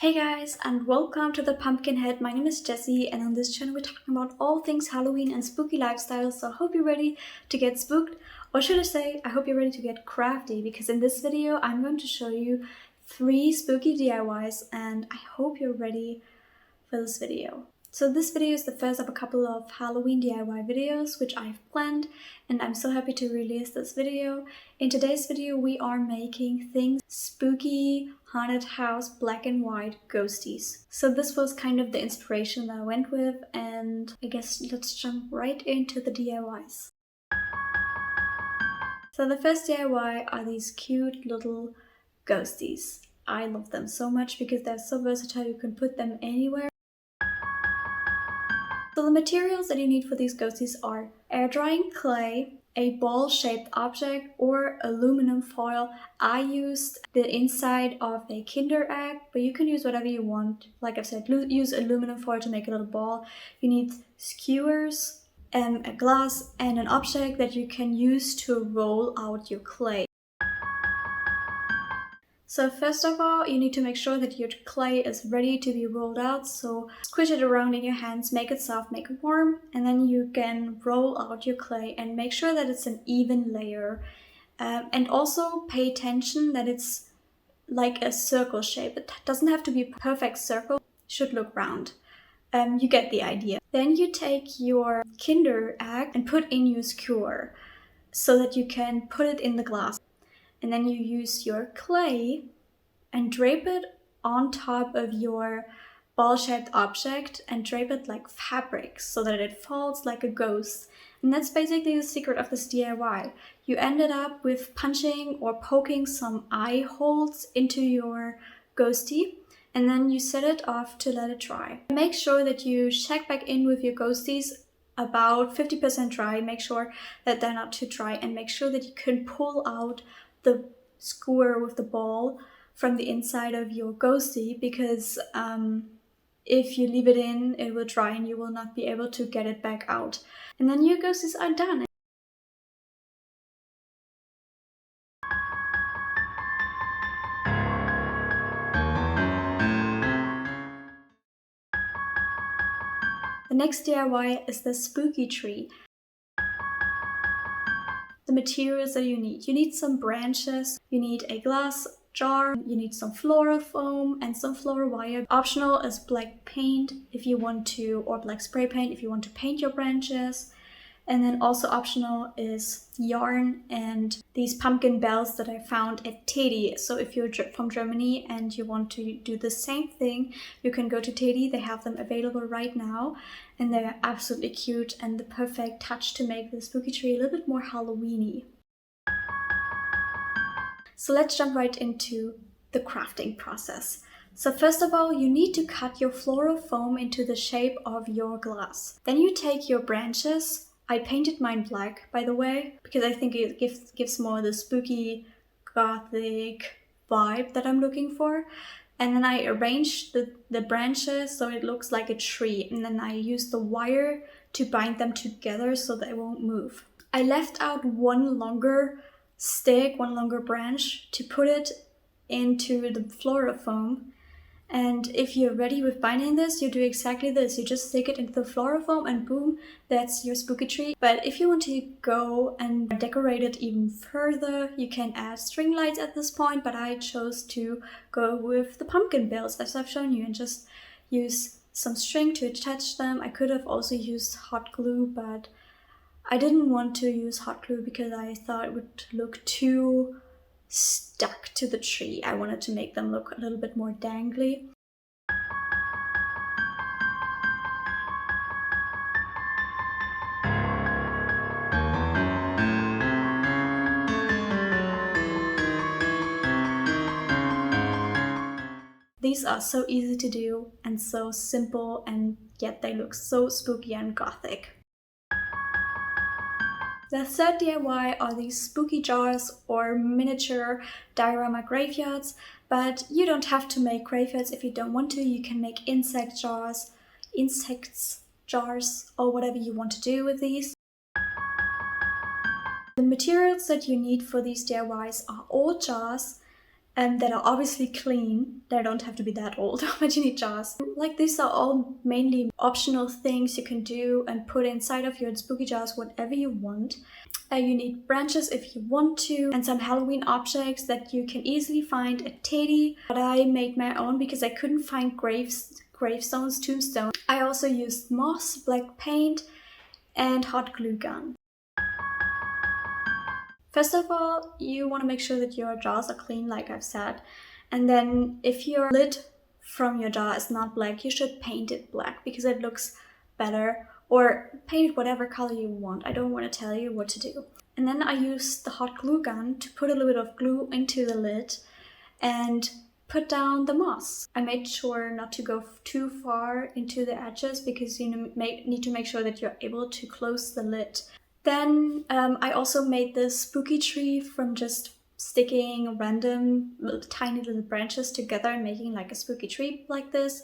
Hey guys, and welcome to the Pumpkinhead. My name is Jessie, and on this channel we're talking about all things Halloween and spooky lifestyles. So I hope you're ready to get spooked, or should I say, I hope you're ready to get crafty, because in this video I'm going to show you 3 spooky DIYs, and I hope you're ready for this video. So this video is the first of a couple of Halloween DIY videos which I've planned, and I'm so happy to release this video. In today's video we are making things spooky, haunted house, black and white ghosties. So this was kind of the inspiration that I went with, and I guess let's jump right into the DIYs. So the first DIY are these cute little ghosties. I love them so much because they're so versatile, you can put them anywhere. So the materials that you need for these ghosties are air drying clay, a ball-shaped object, or aluminum foil. I used the inside of a Kinder egg, but you can use whatever you want. Like I've said, use aluminum foil to make a little ball. You need skewers, a glass, and an object that you can use to roll out your clay. So first of all, you need to make sure that your clay is ready to be rolled out. So squish it around in your hands, make it soft, make it warm, and then you can roll out your clay and make sure that it's an even layer. And also pay attention that it's like a circle shape. It doesn't have to be a perfect circle, it should look round. You get the idea. Then you take your Kinder egg and put in your skewer so that you can put it in the glass. And then you use your clay and drape it on top of your ball-shaped object and drape it like fabric so that it falls like a ghost. And that's basically the secret of this DIY. You ended up with punching or poking some eye holes into your ghostie, and then you set it off to let it dry. Make sure that you check back in with your ghosties about 50% dry. Make sure that they're not too dry, and make sure that you can pull out the skewer with the ball from the inside of your ghostie, because if you leave it in, it will dry and you will not be able to get it back out. And then your ghosties are done. The next DIY is the spooky tree. The materials that you need some branches, you need a glass jar, you need some floral foam and some floral wire. Optional is black paint if you want to, or black spray paint if you want to paint your branches. And then also optional is yarn and these pumpkin bells that I found at Teddy. So if you're from Germany and you want to do the same thing, you can go to Teddy. They have them available right now, and they're absolutely cute and the perfect touch to make the spooky tree a little bit more Halloween-y. So let's jump right into the crafting process. So first of all, you need to cut your floral foam into the shape of your glass. Then you take your branches. I painted mine black, by the way, because I think it gives more the spooky gothic vibe that I'm looking for. And then I arranged the branches so it looks like a tree, and then I used the wire to bind them together so they won't move. I left out one longer stick, one longer branch, to put it into the floral foam. And if you're ready with binding this, you do exactly this. You just stick it into the floral foam and boom, that's your spooky tree. But if you want to go and decorate it even further, you can add string lights at this point, but I chose to go with the pumpkin bells as I've shown you and just use some string to attach them. I could have also used hot glue, but I didn't want to use hot glue because I thought it would look too stuck to the tree. I wanted to make them look a little bit more dangly. These are so easy to do and so simple, and yet they look so spooky and gothic. The third DIY are these spooky jars or miniature diorama graveyards, but you don't have to make graveyards if you don't want to. You can make insects jars, or whatever you want to do with these. The materials that you need for these DIYs are old jars that are obviously clean. They don't have to be that old, but you need jars. Like, these are all mainly optional things you can do and put inside of your spooky jars whatever you want. You need branches if you want to, and some Halloween objects that you can easily find at Teddy. But I made my own because I couldn't find gravestones, tombstones. I also used moss, black paint, and hot glue gun. First of all, you want to make sure that your jars are clean, like I've said. And then if your lid from your jar is not black, you should paint it black because it looks better. Or paint it whatever color you want. I don't want to tell you what to do. And then I used the hot glue gun to put a little bit of glue into the lid and put down the moss. I made sure not to go too far into the edges because you need to make sure that you're able to close the lid. Then I also made this spooky tree from just sticking random tiny little branches together and making like a spooky tree like this.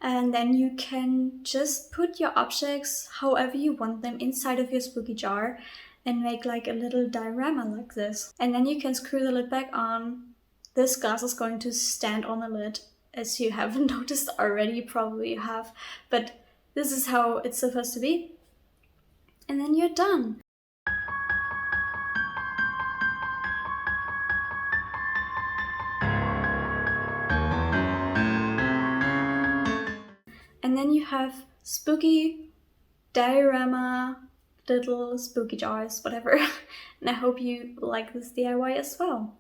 And then you can just put your objects however you want them inside of your spooky jar and make like a little diorama like this. And then you can screw the lid back on. This glass is going to stand on the lid, as you haven't noticed already, probably you have, but this is how it's supposed to be. And then you're done. And then you have spooky diorama, little spooky jars, whatever. And I hope you like this DIY as well.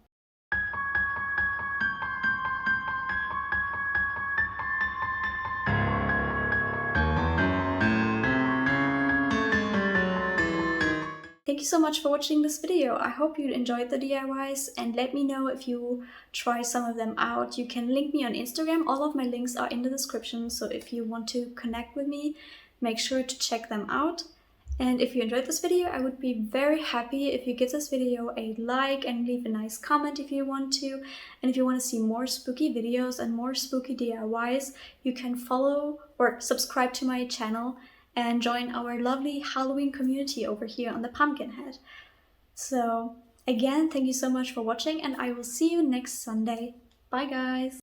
Thank you so much for watching this video. I hope you enjoyed the DIYs and let me know if you try some of them out. You can link me on Instagram. All of my links are in the description, so if you want to connect with me, make sure to check them out. And if you enjoyed this video, I would be very happy if you give this video a like and leave a nice comment if you want to. And if you want to see more spooky videos and more spooky DIYs, you can follow or subscribe to my channel and join our lovely Halloween community over here on the Pumpkinhead. So again, thank you so much for watching and I will see you next Sunday. Bye guys!